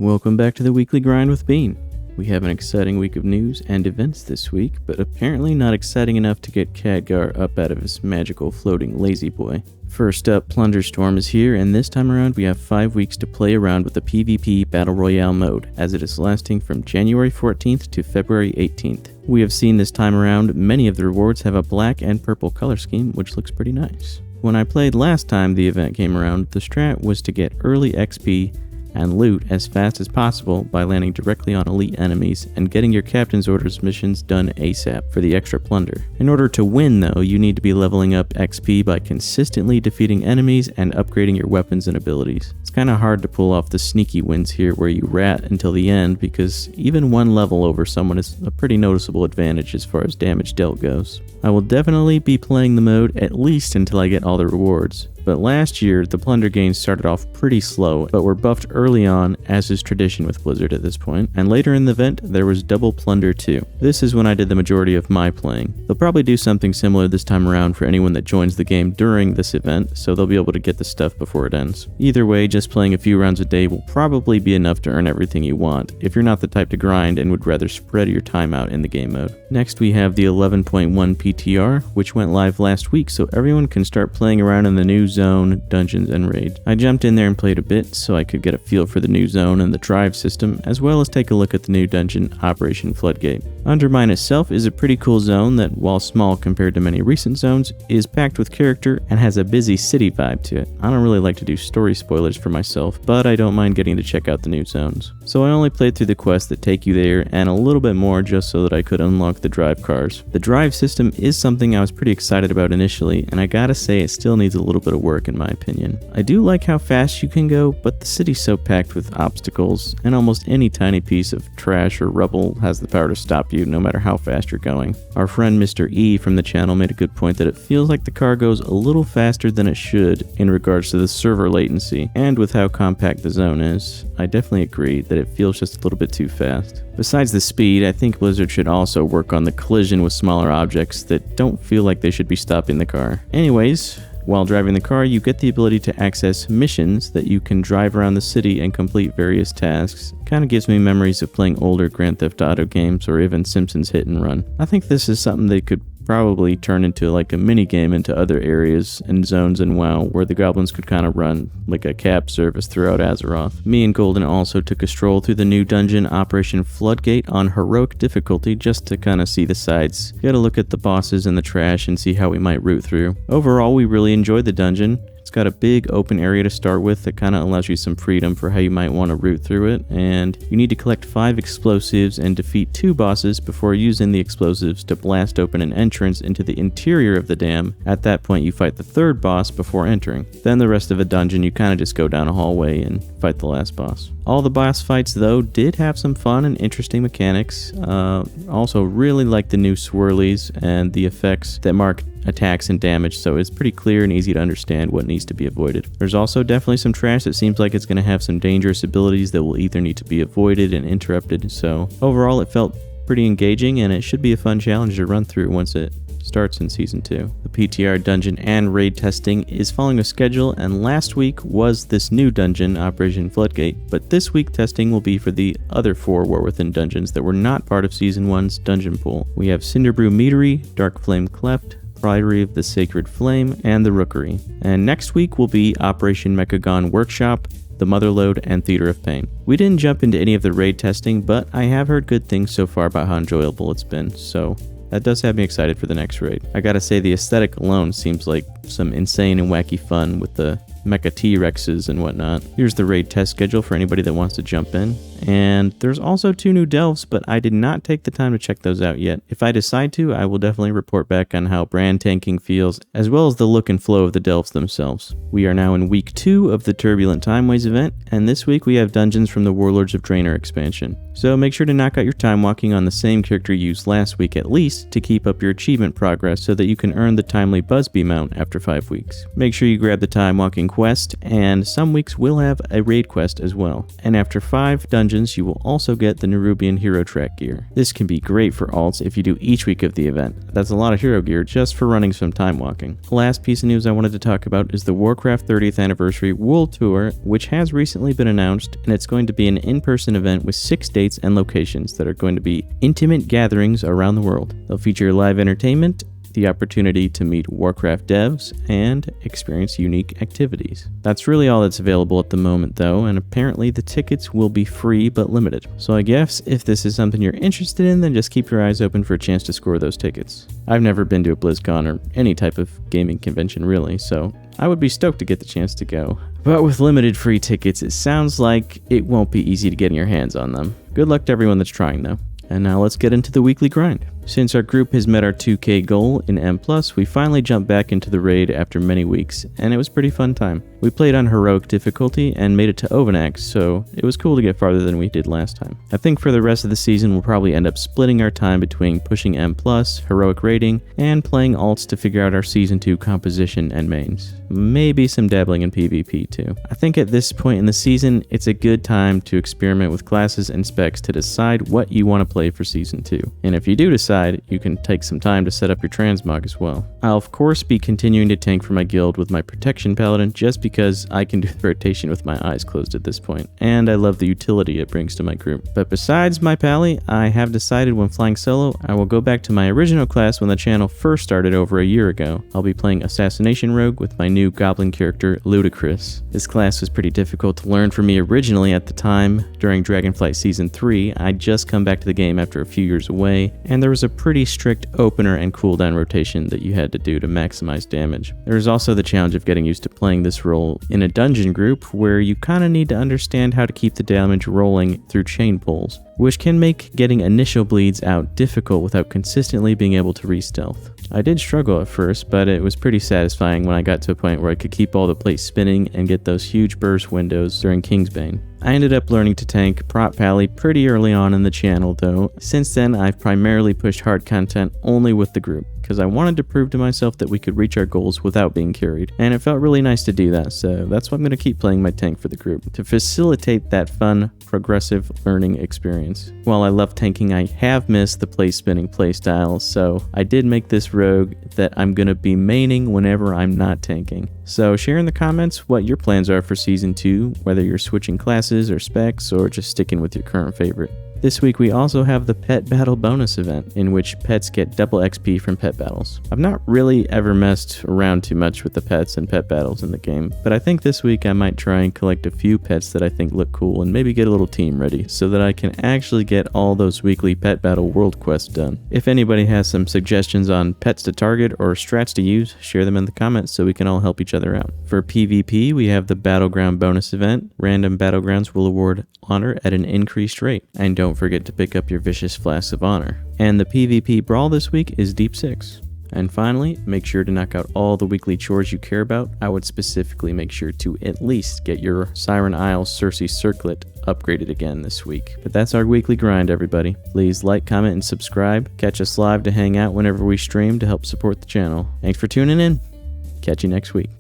Welcome back to the Weekly Grind with Bean. We have an exciting week of news and events this week, but apparently not exciting enough to get Khadgar up out of his magical floating lazy boy. First up, Plunderstorm is here, and this time around we have 5 weeks to play around with the PvP Battle Royale mode, as it is lasting from January 14th to February 18th. We have seen this time around many of the rewards have a black and purple color scheme, which looks pretty nice. When I played last time the event came around, the strat was to get early XP and loot as fast as possible by landing directly on elite enemies and getting your captain's orders missions done ASAP for the extra plunder. In order to win though, you need to be leveling up XP by consistently defeating enemies and upgrading your weapons and abilities. It's kinda hard to pull off the sneaky wins here where you rat until the end, because even one level over someone is a pretty noticeable advantage as far as damage dealt goes. I will definitely be playing the mode at least until I get all the rewards. But last year, the plunder gains started off pretty slow, but were buffed early on, as is tradition with Blizzard at this point, and later in the event, there was double plunder too. This is when I did the majority of my playing. They'll probably do something similar this time around for anyone that joins the game during this event, so they'll be able to get the stuff before it ends. Either way, just playing a few rounds a day will probably be enough to earn everything you want, if you're not the type to grind and would rather spread your time out in the game mode. Next we have the 11.1 PTR, which went live last week, so everyone can start playing around in the new zone, dungeons, and raid. I jumped in there and played a bit so I could get a feel for the new zone and the D.R.I.V.E system, as well as take a look at the new dungeon, Operation Floodgate. Undermine itself is a pretty cool zone that, while small compared to many recent zones, is packed with character and has a busy city vibe to it. I don't really like to do story spoilers for myself, but I don't mind getting to check out the new zones. So I only played through the quests that take you there and a little bit more just so that I could unlock the D.R.I.V.E cars. The D.R.I.V.E system is something I was pretty excited about initially, and I gotta say it still needs a little bit of work in my opinion. I do like how fast you can go, but the city's so packed with obstacles, and almost any tiny piece of trash or rubble has the power to stop you no matter how fast you're going. Our friend Mr. E from the channel made a good point that it feels like the car goes a little faster than it should in regards to the server latency, and with how compact the zone is. I definitely agree that it feels just a little bit too fast. Besides the speed, I think Blizzard should also work on the collision with smaller objects that don't feel like they should be stopping the car. Anyways, while driving the car, you get the ability to access missions that you can drive around the city and complete various tasks. Kind of gives me memories of playing older Grand Theft Auto games or even Simpsons Hit and Run. I think this is something they could probably turn into like a mini game into other areas and zones in WoW where the goblins could kind of run like a cab service throughout Azeroth. Me and Golden also took a stroll through the new dungeon Operation Floodgate on heroic difficulty just to kind of see the sights, get a look at the bosses and the trash and see how we might root through. Overall, we really enjoyed the dungeon. It's got a big open area to start with that kind of allows you some freedom for how you might want to route through it, and you need to collect 5 explosives and defeat 2 bosses before using the explosives to blast open an entrance into the interior of the dam. At that point you fight the 3rd boss before entering. Then the rest of the dungeon you kind of just go down a hallway and fight the last boss. All the boss fights though did have some fun and interesting mechanics. Also really like the new swirlies and the effects that mark attacks and damage, so it's pretty clear and easy to understand what needs to be avoided. There's also definitely some trash that seems like it's going to have some dangerous abilities that will either need to be avoided and interrupted, so overall it felt pretty engaging and it should be a fun challenge to run through once it starts in Season 2. The PTR dungeon and raid testing is following a schedule, and last week was this new dungeon, Operation Floodgate, but this week testing will be for the other 4 War Within dungeons that were not part of Season 1's dungeon pool. We have Cinderbrew Meadery, Dark Flame Cleft, Priory of the Sacred Flame, and the Rookery. And next week will be Operation Mechagon Workshop, the Motherlode, and Theater of Pain. We didn't jump into any of the raid testing, but I have heard good things so far about how enjoyable it's been, so that does have me excited for the next raid. I gotta say, the aesthetic alone seems like some insane and wacky fun with the mecha T-Rexes and whatnot. Here's the raid test schedule for anybody that wants to jump in. And there's also 2 new delves, but I did not take the time to check those out yet. If I decide to, I will definitely report back on how brand tanking feels, as well as the look and flow of the delves themselves. We are now in week 2 of the Turbulent Timeways event, and this week we have dungeons from the Warlords of Draenor expansion. So make sure to knock out your time walking on the same character you used last week at least to keep up your achievement progress so that you can earn the timely Busby mount after 5 weeks. Make sure you grab the time walking quest, and some weeks will have a raid quest as well. And after 5 dungeons dungeons, you will also get the Nerubian hero track gear. This can be great for alts if you do each week of the event. That's a lot of hero gear just for running some time walking. The last piece of news I wanted to talk about is the Warcraft 30th Anniversary World Tour, which has recently been announced, and it's going to be an in-person event with 6 dates and locations that are going to be intimate gatherings around the world. They'll feature live entertainment, the opportunity to meet Warcraft devs, and experience unique activities. That's really all that's available at the moment though, and apparently the tickets will be free but limited. So I guess if this is something you're interested in, then just keep your eyes open for a chance to score those tickets. I've never been to a BlizzCon or any type of gaming convention really, so I would be stoked to get the chance to go. But with limited free tickets, it sounds like it won't be easy to get your hands on them. Good luck to everyone that's trying though. And now let's get into the weekly grind. Since our group has met our 2K goal in M+, we finally jumped back into the raid after many weeks, and it was a pretty fun time. We played on heroic difficulty and made it to Overnax, so it was cool to get farther than we did last time. I think for the rest of the season we'll probably end up splitting our time between pushing M+, heroic raiding, and playing alts to figure out our Season 2 composition and mains. Maybe some dabbling in PvP too. I think at this point in the season, it's a good time to experiment with classes and specs to decide what you want to play for Season 2. And if you do decide, you can take some time to set up your transmog as well. I'll of course be continuing to tank for my guild with my protection paladin just because I can do the rotation with my eyes closed at this point, and I love the utility it brings to my group. But besides my pally, I have decided when flying solo, I will go back to my original class when the channel first started over a year ago. I'll be playing Assassination Rogue with my new goblin character, Ludicrous. This class was pretty difficult to learn for me originally at the time. During Dragonflight Season 3, I'd just come back to the game after a few years away, and there was a pretty strict opener and cooldown rotation that you had to do to maximize damage. There was also the challenge of getting used to playing this role in a dungeon group where you kinda need to understand how to keep the damage rolling through chain pulls, which can make getting initial bleeds out difficult without consistently being able to re-stealth. I did struggle at first, but it was pretty satisfying when I got to a point where I could keep all the plates spinning and get those huge burst windows during Kingsbane. I ended up learning to tank Prot Pally pretty early on in the channel though. Since then, I've primarily pushed hard content only with the group, because I wanted to prove to myself that we could reach our goals without being carried, and it felt really nice to do that, so that's why I'm going to keep playing my tank for the group, to facilitate that fun, progressive learning experience. While I love tanking, I have missed the play spinning playstyle, so I did make this rogue that I'm going to be maining whenever I'm not tanking. So share in the comments what your plans are for Season 2, whether you're switching classes or specs, or just sticking with your current favorite. This week we also have the Pet Battle bonus event, in which pets get double XP from pet battles. I've not really ever messed around too much with the pets and pet battles in the game, but I think this week I might try and collect a few pets that I think look cool and maybe get a little team ready so that I can actually get all those weekly Pet Battle world quests done. If anybody has some suggestions on pets to target or strats to use, share them in the comments so we can all help each other out. For PvP, we have the Battleground bonus event. Random battlegrounds will award honor at an increased rate, and don't forget to pick up your Vicious Flask of Honor. And the PvP Brawl this week is Deep 6. And finally, make sure to knock out all the weekly chores you care about. I would specifically make sure to at least get your Siren Isle Cersei Circlet upgraded again this week. But that's our weekly grind, everybody. Please like, comment, and subscribe. Catch us live to hang out whenever we stream to help support the channel. Thanks for tuning in. Catch you next week.